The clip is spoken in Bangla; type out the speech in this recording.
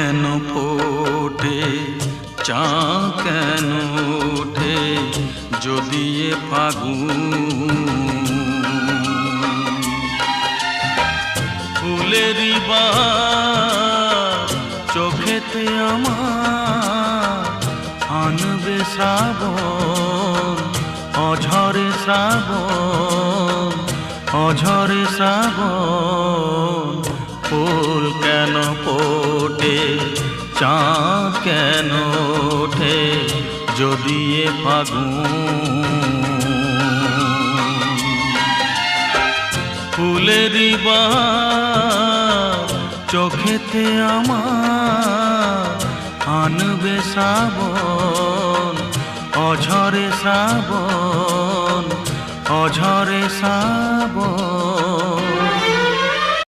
কেন ফোটে চাঁদ কেন ওঠে যদি এ ফাগুন ফুলেরই বাহার চোখেতে আমার আনবে শ্রাবণ অঝরে শ্রাবণ অঝরে শ্রাবণ ফুল কেন ফোটে চাঁদ কেন ওঠে যদি এ ফাগুন ফুলেরই বাহার চোখেতে আমার আনবে শ্রাবণ অঝরে শ্রাবণ অঝরে শ্রাবণ